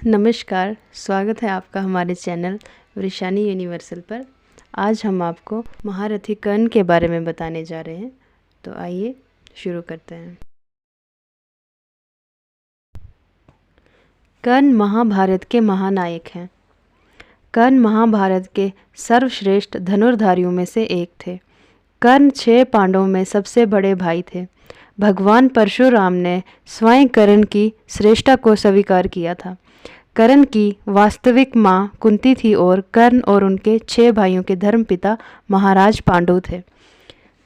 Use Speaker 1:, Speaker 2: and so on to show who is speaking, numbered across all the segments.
Speaker 1: नमस्कार, स्वागत है आपका हमारे चैनल वृषानी यूनिवर्सल पर। आज हम आपको महारथी कर्ण के बारे में बताने जा रहे हैं, तो आइए शुरू करते हैं। कर्ण महाभारत के महानायक हैं। कर्ण महाभारत के सर्वश्रेष्ठ धनुर्धारियों में से एक थे। कर्ण 6 पांडवों में सबसे बड़े भाई थे। भगवान परशुराम ने स्वयं कर्ण की श्रेष्ठता को स्वीकार किया था। कर्ण की वास्तविक माँ कुंती थी और कर्ण और उनके 6 भाइयों के धर्मपिता महाराज पांडु थे।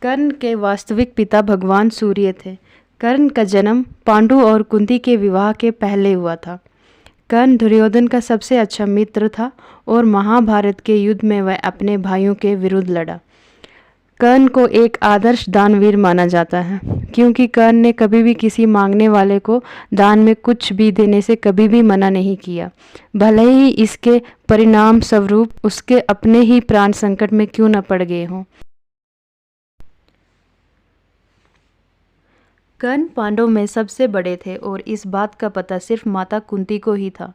Speaker 1: कर्ण के वास्तविक पिता भगवान सूर्य थे। कर्ण का जन्म पांडु और कुंती के विवाह के पहले हुआ था। कर्ण दुर्योधन का सबसे अच्छा मित्र था और महाभारत के युद्ध में वह अपने भाइयों के विरुद्ध लड़ा। कर्ण को एक आदर्श दानवीर माना जाता है, क्योंकि कर्ण ने कभी भी किसी मांगने वाले को दान में कुछ भी देने से कभी भी मना नहीं किया, भले ही इसके परिणाम स्वरूप उसके अपने ही प्राण संकट में क्यों न पड़ गए हों। कर्ण पांडवों में सबसे बड़े थे और इस बात का पता सिर्फ माता कुंती को ही था।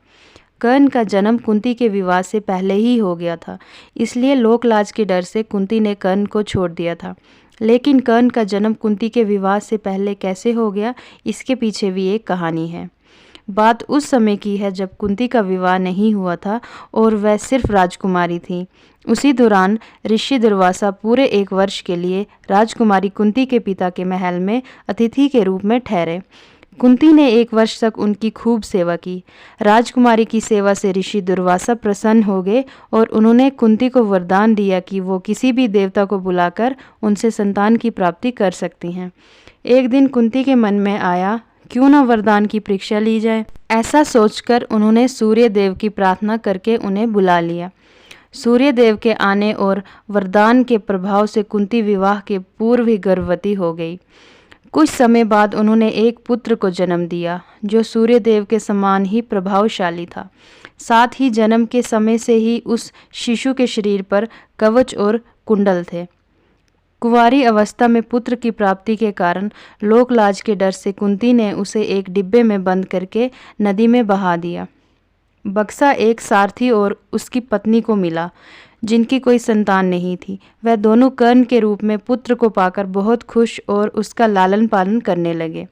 Speaker 1: कर्ण का जन्म कुंती के विवाह से पहले ही हो गया था, इसलिए लोकलाज के डर से कुंती ने कर्ण को छोड़ दिया था। लेकिन कर्ण का जन्म कुंती के विवाह से पहले कैसे हो गया, इसके पीछे भी एक कहानी है। बात उस समय की है जब कुंती का विवाह नहीं हुआ था और वह सिर्फ राजकुमारी थी। उसी दौरान ऋषि दुर्वासा पूरे 1 वर्ष के लिए राजकुमारी कुंती के पिता के महल में अतिथि के रूप में ठहरे। कुंती ने 1 वर्ष तक उनकी खूब सेवा की। राजकुमारी की सेवा से ऋषि दुर्वासा प्रसन्न हो गए और उन्होंने कुंती को वरदान दिया कि वो किसी भी देवता को बुलाकर उनसे संतान की प्राप्ति कर सकती हैं। एक दिन कुंती के मन में आया, क्यों न वरदान की परीक्षा ली जाए। ऐसा सोचकर उन्होंने सूर्य देव की प्रार्थना करके उन्हें बुला लिया। सूर्य देव के आने और वरदान के प्रभाव से कुंती विवाह के पूर्व ही गर्भवती हो गई। कुछ समय बाद उन्होंने एक पुत्र को जन्म दिया, जो सूर्य देव के समान ही प्रभावशाली था। साथ ही जन्म के समय से ही उस शिशु के शरीर पर कवच और कुंडल थे। कुंवारी अवस्था में पुत्र की प्राप्ति के कारण लोकलाज के डर से कुंती ने उसे एक डिब्बे में बंद करके नदी में बहा दिया। बक्सा एक सारथी और उसकी पत्नी को मिला, जिनकी कोई संतान नहीं थी। वह दोनों कर्ण के रूप में पुत्र को पाकर बहुत खुश और उसका लालन पालन करने लगे।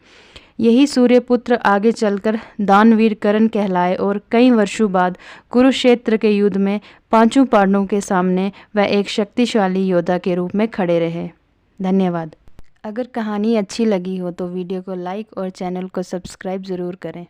Speaker 1: यही सूर्यपुत्र आगे चलकर दानवीर कर्ण कहलाए और कई वर्षों बाद कुरुक्षेत्र के युद्ध में 5 पांडवों के सामने वह एक शक्तिशाली योद्धा के रूप में खड़े रहे। धन्यवाद। अगर कहानी अच्छी लगी हो तो वीडियो को लाइक और चैनल को सब्सक्राइब ज़रूर करें।